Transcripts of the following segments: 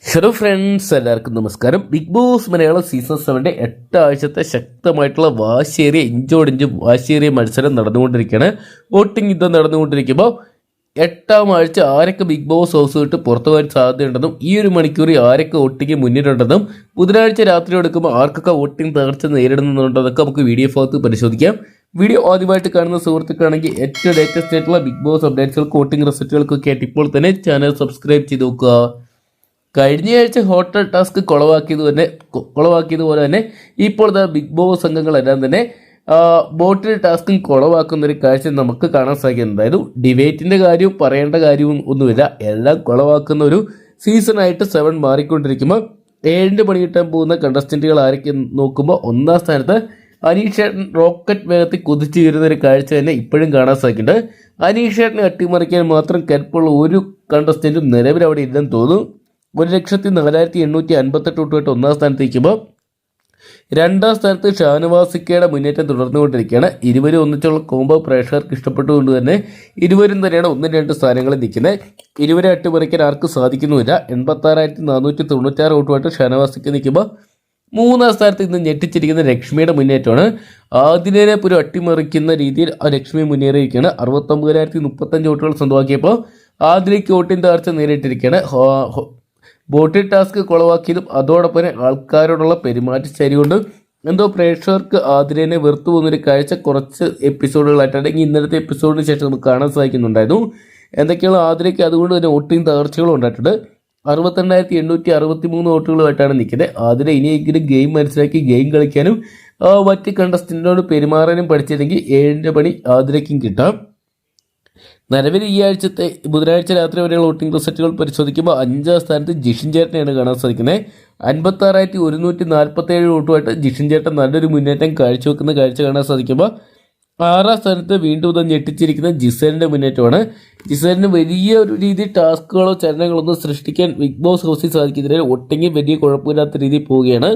Hello friends, എല്ലാവർക്കും നമസ്കാരം. Big boss Malayalam season 7 8 ആഴ്ചത്തെ ശക്തമായിട്ടുള്ള വാശിയേറിയ ഇഞ്ചോടിഞ്ച് വാശിയേറിയ മത്സരം നടന്നുകൊണ്ടിരിക്കുകയാണ്. വോട്ടിംഗ് യുദ്ധം നടന്നുകൊണ്ടിരിക്കുമ്പോൾ 8ാം ആഴ്ച ആരൊക്കെ ബിഗ് ബോസ് ഹൗസ് വിട്ട് പുറത്തു പോകാൻ സാധ്യതയുണ്ടെന്നും ഈ ഒരു മണിക്കൂറിൽ ആരൊക്കെ വോട്ടിംഗ് മുന്നിലുണ്ടെന്നും ബുധനാഴ്ച രാത്രി എടുക്കുമ്പോൾ ആർക്കൊക്കെ വോട്ടിംഗ് തകർച്ച നേരിടുന്നുണ്ടെന്നൊക്കെ നമുക്ക് വീഡിയോ ഭാഗത്ത് പരിശോധിക്കാം. വീഡിയോ ആദ്യമായിട്ട് കാണുന്ന സുഹൃത്തുക്കളാണെങ്കിൽ ഏറ്റവും ലേറ്റസ്റ്റ് ആയിട്ടുള്ള ബിഗ് ബോസ് അപ്ഡേറ്റ്സുകൾക്ക് വോട്ടിംഗ് റിസൾട്ടുകൾക്കൊക്കെ ആയിട്ട് ഇപ്പോൾ തന്നെ ചാനൽ സബ്സ്ക്രൈബ് ചെയ്ത് നോക്കുക. കഴിഞ്ഞയാഴ്ച ഹോട്ടൽ ടാസ്ക് കൊളവാക്കിയതുപോലെ തന്നെ ഇപ്പോൾ ബിഗ് ബോസ് അംഗങ്ങളെല്ലാം തന്നെ ബോട്ടിൽ ടാസ്കും കൊളവാക്കുന്ന ഒരു കാഴ്ച നമുക്ക് കാണാൻ സാധിക്കുന്നുണ്ടായിരുന്നു. ഡിബേറ്റിന്റെ കാര്യവും പറയേണ്ട കാര്യവും ഒന്നുമില്ല, എല്ലാം കൊളവാക്കുന്ന ഒരു സീസണായിട്ട് 7 മാറിക്കൊണ്ടിരിക്കുമ്പോൾ 7 പണി കിട്ടാൻ പോകുന്ന കണ്ടസ്റ്റന്റുകൾ ആരൊക്കെ നോക്കുമ്പോൾ 1ാം സ്ഥാനത്ത് അനീഷേട്ടൻ റോക്കറ്റ് വേഗത്തിൽ കുതിച്ചു വരുന്ന ഒരു കാഴ്ച തന്നെ ഇപ്പോഴും കാണാൻ സാധിക്കുന്നുണ്ട്. അനീഷേട്ടനെ അട്ടിമറിക്കാൻ മാത്രം കരുപ്പുള്ള ഒരു കണ്ടസ്റ്റന്റും നിലവിൽ അവിടെ ഇല്ലെന്ന് തോന്നുന്നു. 1,04,858 വോട്ടുമായിട്ട് 1ാം സ്ഥാനത്ത് നിൽക്കുമ്പോൾ 2ാം സ്ഥാനത്ത് ഷാനവാസിക്കയുടെ മുന്നേറ്റം തുടർന്നുകൊണ്ടിരിക്കുകയാണ്. ഇരുവരും ഒന്നിച്ചുള്ള കോംബോ പ്രേക്ഷകർക്ക് ഇഷ്ടപ്പെട്ടുകൊണ്ട് തന്നെ ഇരുവരും തന്നെയാണ് 1-2 സ്ഥാനങ്ങളിൽ നിൽക്കുന്നത്. ഇരുവരെ അട്ടിമറിക്കാൻ ആർക്കും സാധിക്കുന്നുമില്ല. 86,496 വോട്ടുമായിട്ട് ഷാനവാസിക്ക് നിൽക്കുമ്പോൾ 3ാം സ്ഥാനത്ത് ഇന്ന് ഞെട്ടിച്ചിരിക്കുന്ന ലക്ഷ്മിയുടെ മുന്നേറ്റമാണ്. ആദിനെ ഒരു അട്ടിമറിക്കുന്ന രീതിയിൽ ആ ലക്ഷ്മി മുന്നേറിയിരിക്കുകയാണ്. 69,035 വോട്ടുകൾ സ്വന്തമാക്കിയപ്പോൾ ആദിലേക്ക് വോട്ടിംഗ് തകർച്ച നേരിട്ടിരിക്കുകയാണ്. ബോട്ടിൽ ടാസ്ക് കൊളവാക്കിയതും അതോടൊപ്പം ആൾക്കാരോടുള്ള പെരുമാറ്റച്ചേരി കൊണ്ട് എന്തോ പ്രേക്ഷകർക്ക് ആതിരേനെ വെറുത്തു പോകുന്നൊരു കാഴ്ച കുറച്ച് എപ്പിസോഡുകളായിട്ടാണ് ഇന്നലത്തെ എപ്പിസോഡിന് ശേഷം നമുക്ക് കാണാൻ സാധിക്കുന്നുണ്ടായിരുന്നു. എന്തൊക്കെയാണ് ആതിരയ്ക്ക് അതുകൊണ്ട് തന്നെ വോട്ടിംഗ് തകർച്ചകളും ഉണ്ടായിട്ടുണ്ട്. 62,863 വോട്ടുകളുമായിട്ടാണ് നിൽക്കുന്നത്. ആതിര ഇനിയെങ്കിലും ഗെയിം മനസ്സിലാക്കി ഗെയിം കളിക്കാനും മറ്റ് കണ്ടസ്റ്റന്റിനോട് പെരുമാറാനും പഠിച്ചില്ലെങ്കിൽ 7ന്റെ പണി ആതിരയ്ക്കും കിട്ടാം. നിലവിൽ ഈ ആഴ്ചത്തെ ബുധനാഴ്ച രാത്രി വരെയുള്ള വോട്ടിംഗ് റിസൾട്ടുകൾ പരിശോധിക്കുമ്പോൾ 5ാം സ്ഥാനത്ത് ജിഷിൻ ചേട്ടനെയാണ് കാണാൻ സാധിക്കുന്നത്. 56,147 വോട്ടുമായിട്ട് ജിഷിൻ ചേട്ടൻ നല്ലൊരു മുന്നേറ്റം കാഴ്ചവെക്കുന്ന കാഴ്ച കാണാൻ സാധിക്കുമ്പോൾ 6ാം സ്ഥാനത്ത് വീണ്ടും ഇത് ഞെട്ടിച്ചിരിക്കുന്ന ജിസേലിൻ്റെ മുന്നേറ്റമാണ്. ജിസേലിന് വലിയ ഒരു രീതിയിൽ ടാസ്കുകളോ ചലനങ്ങളൊന്നും സൃഷ്ടിക്കാൻ ബിഗ് ബോസ് ഹൗസിൽ സാധിക്കുന്നതിന് വോട്ടിംഗ് വലിയ കുഴപ്പമില്ലാത്ത രീതിയിൽ പോവുകയാണ്.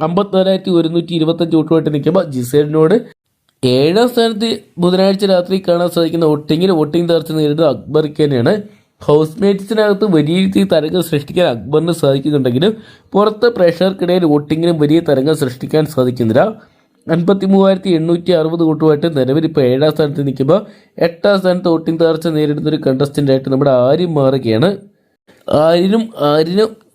54,125 വോട്ടുമായിട്ട് നിൽക്കുമ്പോൾ ജിസേലിനോട് 7ാം സ്ഥാനത്ത് ബുധനാഴ്ച രാത്രി കാണാൻ സാധിക്കുന്ന വോട്ടിംഗ് തകർച്ച നേരിടുന്ന അക്ബർക്ക് തന്നെയാണ്. ഹൗസ് മേറ്റ്സിനകത്ത് വലിയ രീതിയിൽ തരംഗം സൃഷ്ടിക്കാൻ അക്ബറിന് സാധിക്കുന്നുണ്ടെങ്കിലും പുറത്ത് പ്രേക്ഷകർക്കിടയിൽ വോട്ടിങ്ങിനും വലിയ തരംഗം സൃഷ്ടിക്കാൻ സാധിക്കുന്നില്ല. 53,860 വോട്ടുമായിട്ട് നിലവിൽ ഇപ്പോൾ 7ാം സ്ഥാനത്ത് നിൽക്കുമ്പോൾ 8ാം സ്ഥാനത്ത് വോട്ടിംഗ് തകർച്ച നേരിടുന്ന ഒരു കണ്ടസ്റ്റൻ്റായിട്ട് നമ്മുടെ ആര്യം മാറുകയാണ്. ആര്യനും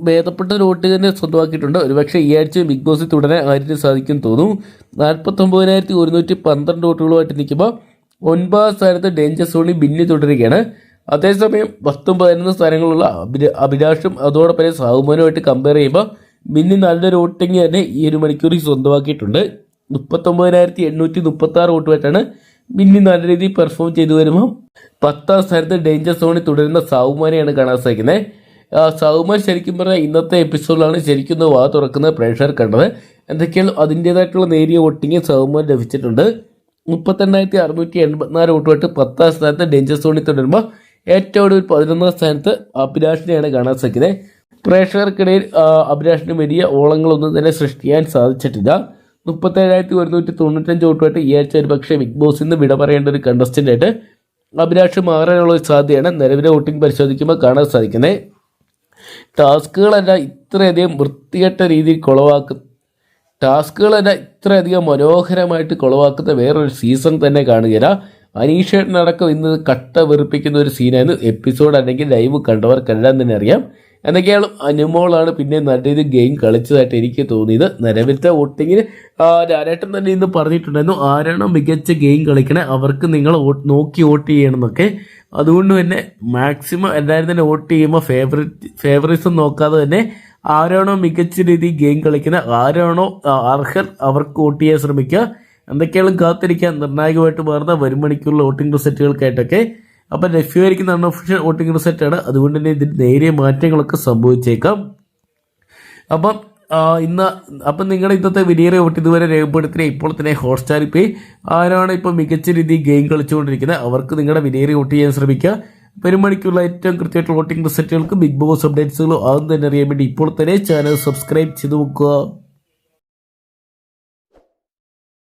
ഭേദപ്പെട്ട ഒരു വോട്ട് തന്നെ സ്വന്തമാക്കിയിട്ടുണ്ട്. ഒരുപക്ഷെ ഈ ആഴ്ച ബിഗ് ബോസിൽ തുടരാൻ ആര്യന് സാധിക്കും തോന്നുന്നു. 49,112 വോട്ടുകളുമായിട്ട് നിൽക്കുമ്പോൾ 9ാം സ്ഥാനത്ത് ഡേഞ്ചർ സോണി ബിന്നി തുടരുകയാണ്. അതേസമയം 10-11 സ്ഥാനങ്ങളുള്ള അഭിലാഷും അതോടൊപ്പം സാഹുമാനുമായിട്ട് കമ്പയർ ചെയ്യുമ്പോൾ ബിന്നി നല്ലൊരു വോട്ടിങ് തന്നെ ഈ ഒരു മണിക്കൂറിൽ സ്വന്തമാക്കിയിട്ടുണ്ട്. 39,836 വോട്ടുമായിട്ടാണ് ബിന്നി നല്ല രീതിയിൽ പെർഫോം ചെയ്തു വരുമ്പോൾ 10ാം സ്ഥാനത്ത് ഡേഞ്ചർ സോണിൽ തുടരുന്ന സാഹുമാനെയാണ് കാണാൻ സാധിക്കുന്നത്. സാഹുമാൻ ശരിക്കും പറഞ്ഞാൽ ഇന്നത്തെ എപ്പിസോഡിലാണ് ശരിക്കും വാ തുറക്കുന്ന പ്രേക്ഷകർ കണ്ടത്. എന്തൊക്കെയാണ് അതിൻ്റേതായിട്ടുള്ള നേരിയ വോട്ടിങ് സാഹുമാൻ ലഭിച്ചിട്ടുണ്ട്. 32,684 വോട്ടുമായിട്ട് 10ാം സ്ഥാനത്ത് ഡേഞ്ചർ സോണിൽ തുടരുമ്പോൾ ഏറ്റവും ഒടുവിൽ 11ാം സ്ഥാനത്ത് അഭിലാഷിനെയാണ് കാണാൻ സാധിക്കുന്നത്. പ്രേക്ഷകർക്കിടയിൽ അഭിലാഷിന് വലിയ ഓളങ്ങളൊന്നും തന്നെ സൃഷ്ടിക്കാൻ സാധിച്ചിട്ടില്ല. 37,195 വോട്ടുമായിട്ട് ഈ ആഴ്ച ഒരു പക്ഷേ ബിഗ് ബോസിൽ നിന്ന് വിട പറയേണ്ട ഒരു കണ്ടസ്റ്റൻ്റായിട്ട് അഭിലാഷ് മാറാനുള്ള ഒരു സാധ്യതയാണ് നിലവിലെ വോട്ടിംഗ് പരിശോധിക്കുമ്പോൾ കാണാൻ സാധിക്കുന്നത്. ടാസ്കുകളെല്ലാം ഇത്രയധികം വൃത്തികെട്ട രീതിയിൽ ഇത്രയധികം മനോഹരമായിട്ട് കൊളവാക്കുന്ന വേറൊരു സീസൺ തന്നെ കാണുകയില്ല. അനീഷേട്ടനടക്കം ഇന്ന് കട്ട വെറുപ്പിക്കുന്ന ഒരു സീനായിരുന്നു. എപ്പിസോഡ് അല്ലെങ്കിൽ ലൈവ് കണ്ടവർക്കെല്ലാം തന്നെ അറിയാം. എന്തൊക്കെയാണ് അനുമോളാണ് പിന്നെ നല്ല രീതിയിൽ ഗെയിം കളിച്ചതായിട്ട് എനിക്ക് തോന്നിയത്. നിലവിലത്തെ വോട്ടിങ്ങിന് ലാലേട്ടൻ തന്നെ ഇന്ന് പറഞ്ഞിട്ടുണ്ടായിരുന്നു, ആരാണോ മികച്ച ഗെയിം കളിക്കണേ അവർക്ക് നിങ്ങൾ നോക്കി വോട്ട് ചെയ്യണം എന്നൊക്കെ. അതുകൊണ്ട് തന്നെ മാക്സിമം എല്ലാവരും തന്നെ വോട്ട് ചെയ്യുമ്പോൾ ഫേവറിസം നോക്കാതെ തന്നെ ആരാണോ മികച്ച രീതിയിൽ ഗെയിം കളിക്കുന്നത്, ആരാണോ അർഹർ അവർക്ക് വോട്ട് ചെയ്യാൻ ശ്രമിക്കുക. എന്തൊക്കെയാണ് കാത്തിരിക്കാൻ നിർണായകമായിട്ട് മാറുന്ന വരും മണിക്കൂറിലെ വോട്ടിംഗ് റിസൾട്ടുകൾക്കായിട്ടൊക്കെ. അപ്പം ലഭ്യമായിരിക്കുന്ന അൺഒഫീഷ്യൽ വോട്ടിംഗ് റിസൾട്ടാണ്. അതുകൊണ്ട് തന്നെ ഇതിൽ നേരിയ മാറ്റങ്ങളൊക്കെ സംഭവിച്ചേക്കാം. അപ്പം നിങ്ങളുടെ ഇന്നത്തെ വിലയേറിയ വോട്ട് ഇതുവരെ രേഖപ്പെടുത്തിയ ഇപ്പോൾ തന്നെ ഹോട്ട്സ്റ്റാറിൽ പോയി ആരാണ് ഇപ്പോൾ മികച്ച രീതിയിൽ ഗെയിം കളിച്ചുകൊണ്ടിരിക്കുന്നത് അവർക്ക് നിങ്ങളുടെ വിലയേറിയ വോട്ട് ചെയ്യാൻ ശ്രമിക്കുക. വരും മണിക്കൂറിലെ ഏറ്റവും കൃത്യമായിട്ടുള്ള വോട്ടിംഗ് റിസൾട്ടുകൾക്ക് ബിഗ് ബോസ് അപ്ഡേറ്റ്സുകളും ആദ്യം തന്നെ അറിയാൻ വേണ്ടി ഇപ്പോൾ തന്നെ ചാനൽ സബ്സ്ക്രൈബ് ചെയ്ത് നോക്കുക.